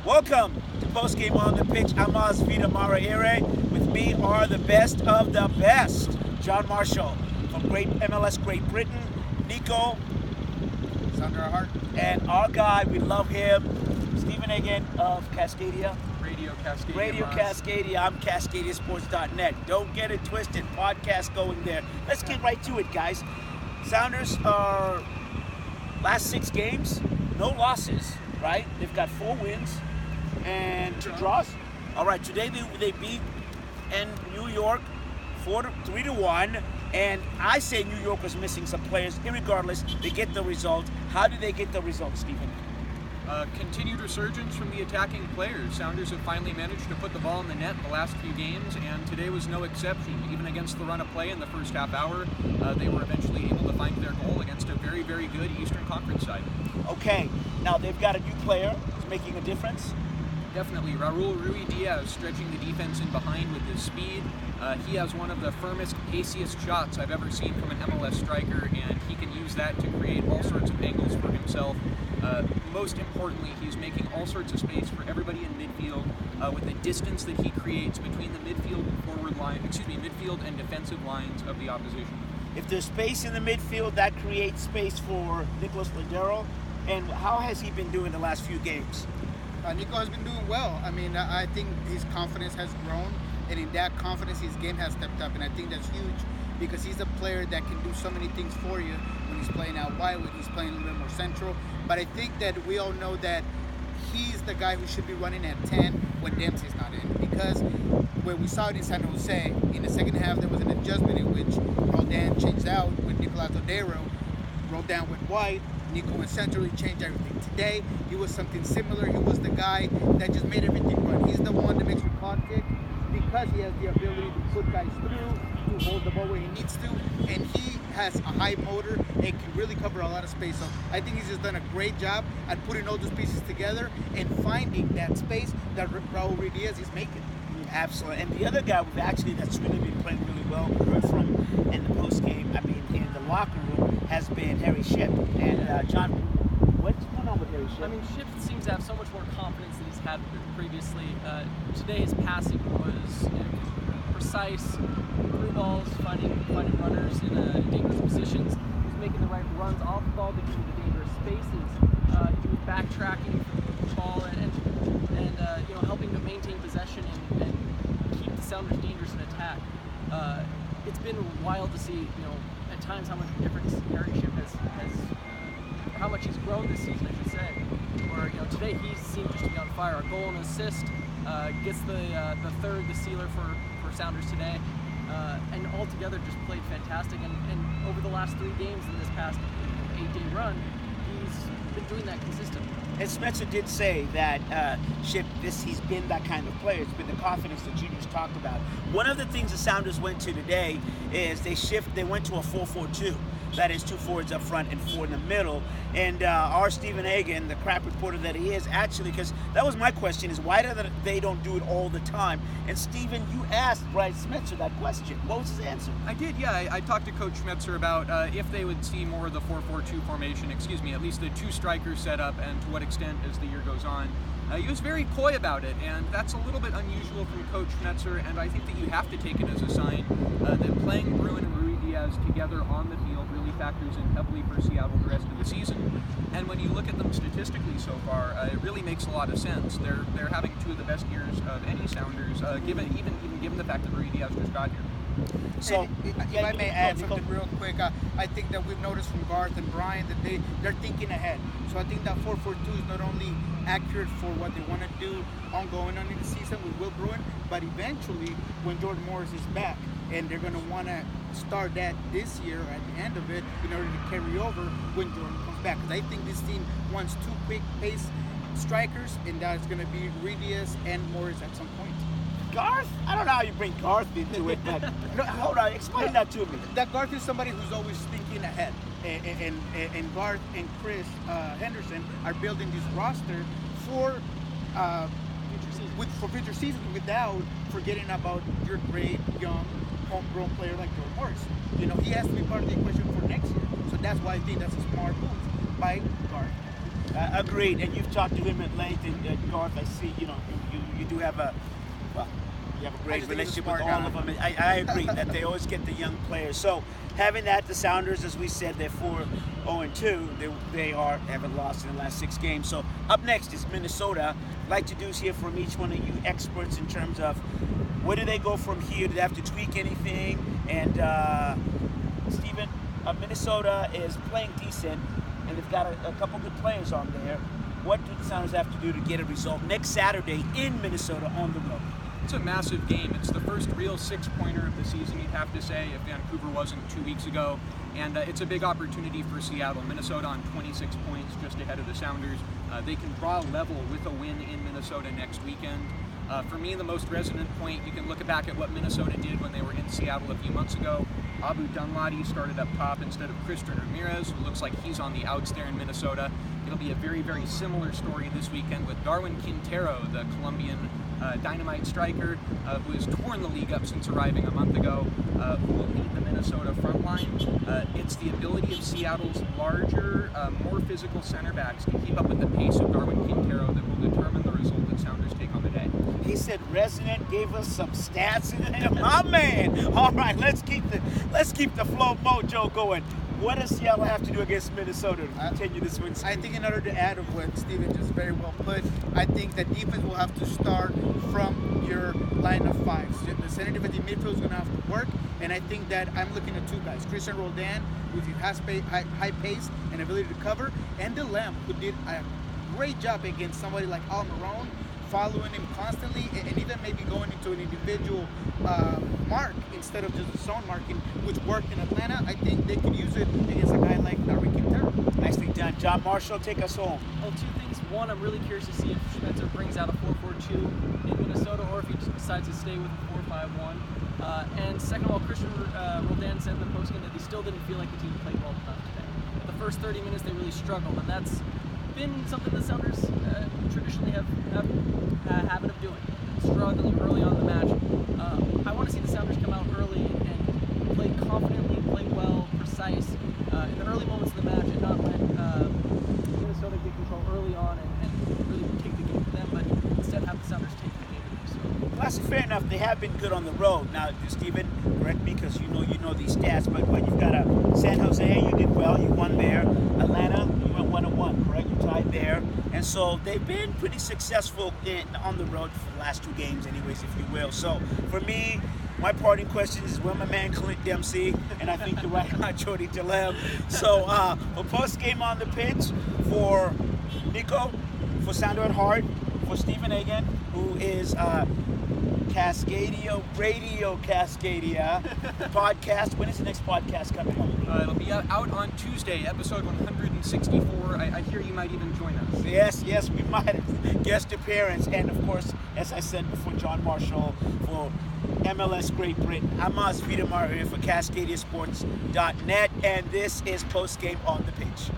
Welcome to Postgame on the Pitch. I'm Oz Vida Maraire. With me are the best of the best. John Marshall from Great MLS Great Britain, Nico, Sandra Hart, and our guy, we love him, Stephen Egan of Cascadia. Radio Cascadia. Radio Cascadia. I'm CascadiaSports.net. Don't get it twisted. Podcast going there. Let's get right to it, guys. Sounders are last 6 games, no losses, right? They've got 4 wins and 2 draws. All right, today they beat New York 3-1, and I say New York was missing some players. Irregardless, they get the result. How do they get the result, Stephen? Continued resurgence from the attacking players. Sounders have finally managed to put the ball in the net the last few games, and today was no exception. Even against the run of play in the first half hour, they were eventually able to find their goal against a very, very good Eastern Conference side. Okay, now they've got a new player who's making a difference. Definitely. Raul Ruidiaz stretching the defense in behind with his speed. He has one of the firmest, paciest shots I've ever seen from an MLS striker, and he can use that to create all sorts of angles for himself. Most importantly, he's making all sorts of space for everybody in midfield with the distance that he creates between the midfield and defensive lines of the opposition. If there's space in the midfield, that creates space for Nicholas Lodeiro. And how has he been doing the last few games? Nico has been doing well. I mean, I think his confidence has grown, and in that confidence, his game has stepped up, and I think that's huge because he's a player that can do so many things for you when he's playing out wide, when he's playing a little bit more central. But I think that we all know that he's the guy who should be running at 10 when Dempsey's not in, because when we saw it in San Jose, in the second half, there was an adjustment in which Roldan changed out with Nicolas Lodeiro, Roldan went wide, Nico went central, he changed everything. Today, he was something similar. He was the guy that just made everything run. He's the one that makes your clock tick because he has the ability to put guys through, to hold the ball where he needs to, and he has a high motor and can really cover a lot of space. So I think he's just done a great job at putting all those pieces together and finding that space that Raul Ruidiaz is making. Absolutely. And the other guy that's really been playing really well, we heard from in the post game, in the locker room, has been Harry Shipp. And John, what's going on with Harry Shipp? I mean, Shipp seems to have so much more confidence than he's had previously. Today his passing was precise, through balls, finding runners in dangerous positions. He was making the right runs off the ball to get into dangerous spaces. He was backtracking for the ball and helping to maintain possession and keep the Sounders dangerous in attack. It's been wild to see, at times how much difference Harry Shipp has how much he's grown this season, I should say. Where today he seemed just to be on fire. A goal and assist, gets the third, the sealer for Sounders today, and altogether just played fantastic. And over the last 3 games in this past 8-day run, he's been doing that consistently. And Spencer did say that Shipp, he's been that kind of player. It's been the confidence that you just talked about. One of the things the Sounders went to today is they went to a 4-4-2. That is 2 forwards up front and 4 in the middle. And our Stephen Egan, the crap reporter that he is, actually, because that was my question, is why they don't do it all the time? And Stephen, you asked Brian Schmetzer that question. What was his answer? I did, yeah. I talked to Coach Schmetzer about if they would see more of the 4-4-2 formation, at least the 2 strikers set up, and to what extent as the year goes on. He was very coy about it, and that's a little bit unusual from Coach Schmetzer, and I think that you have to take it as a sign that playing Bruin and Ruidiaz together on the field really factors in heavily for Seattle the rest of the season. And when you look at them statistically so far, it really makes a lot of sense. They're having 2 of the best years of any Sounders, given the fact that Ruidiaz just got here. So, if I may add something real quick, I think that we've noticed from Garth and Brian that they're thinking ahead. So I think that 4-4-2 is not only accurate for what they want to do ongoing on in the season with Will Bruin, but eventually when Jordan Morris is back, and they're going to want to start that this year at the end of it in order to carry over when Jordan comes back. Because I think this team wants 2 quick pace strikers, and that's going to be Ruidiaz and Morris at some point. Garth? I don't know how you bring Garth into it, but no, hold on, explain that to me. That Garth is somebody who's always thinking ahead. And Garth and Chris Henderson are building this roster for future seasons without forgetting about your great young homegrown player like Jordan Morris. He has to be part of the equation for next year. So that's why I think that's a smart move by Garth. Agreed. And you've talked to him at length, and Garth, I see, you do have a, well, you have a I great just think he's a relationship with smart all guy. of them. I agree that they always get the young players. So having that, the Sounders, as we said, they're 4-2. They haven't lost in the last 6 games. So up next is Minnesota. I'd like to hear from each one of you experts in terms of where do they go from here? Do they have to tweak anything? And Steven, Minnesota is playing decent, and they've got a couple good players on there. What do the Sounders have to do to get a result next Saturday in Minnesota on the road? It's a massive game. It's the first real 6-pointer of the season, you'd have to say, if Vancouver wasn't 2 weeks ago. And it's a big opportunity for Seattle. Minnesota on 26 points, just ahead of the Sounders. They can draw level with a win in Minnesota next weekend. For me, the most resonant point, you can look back at what Minnesota did when they were in Seattle a few months ago. Abu Dunladi started up top instead of Christian Ramirez, who looks like he's on the outs there in Minnesota. It'll be a very, very similar story this weekend with Darwin Quintero, the Colombian dynamite striker, who has torn the league up since arriving a month ago, who will lead the Minnesota front line. It's the ability of Seattle's larger, more physical center backs to keep up with the pace of Darwin Quintero that will determine the result that Sounders take on the day. He said resident, gave us some stats in there. My man. All right, let's keep the flow mojo going. What does Seattle have to do against Minnesota to continue this win streak? I think in order to add of what Steven just very well put, I think that defense will have to start from your line of 5. The center defensive midfield is going to have to work, and I think that I'm looking at 2 guys. Christian Roldan, who has high pace and ability to cover, and DeLemp, who did a great job against somebody like Almiron, following him constantly, and even maybe going into an individual mark instead of just a zone marking, which worked in Atlanta. I think they could use it against a guy like Darwin Quintero. Nicely done. John Marshall, take us home. Well, 2 things. One, I'm really curious to see if Schmetzer brings out a 4-4-2 in Minnesota or if he decides to stay with a 4-5-1. And second of all, Christian Roldan said in the postgame that he still didn't feel like the team played well enough today. At the first 30 minutes, they really struggled, and that's been something the Sounders traditionally have a habit of doing, struggling early on in the match. I want to see the Sounders come out early and play confidently, play well, precise in the early moments of the match, and not let Minnesota get control early on and really take the game to them, but instead have the Sounders take the game to them. So. Classic, fair enough. They have been good on the road. Now, Steven, correct me because you know these stats, but you've got a San Jose, you did well, you won there. Atlanta, you went 1-1, correct? You tied there. And so they've been pretty successful on the road for the last 2 games anyways, if you will. So for me, my parting question is where my man Clint Dempsey, and I think the right on Jody DeLemp. So for post-game on the pitch, for Nico, for Sounder and Hart, for Stephen Egan, who is Cascadia Radio Cascadia podcast. When is the next podcast coming up? It'll be out on Tuesday, episode 164. I hear you might even join us. Yes, we might have guest appearance. And of course, as I said before, John Marshall for MLS Great Britain. I'm Oz Wiedemar here for CascadiaSports.net, and this is Postgame on the Pitch.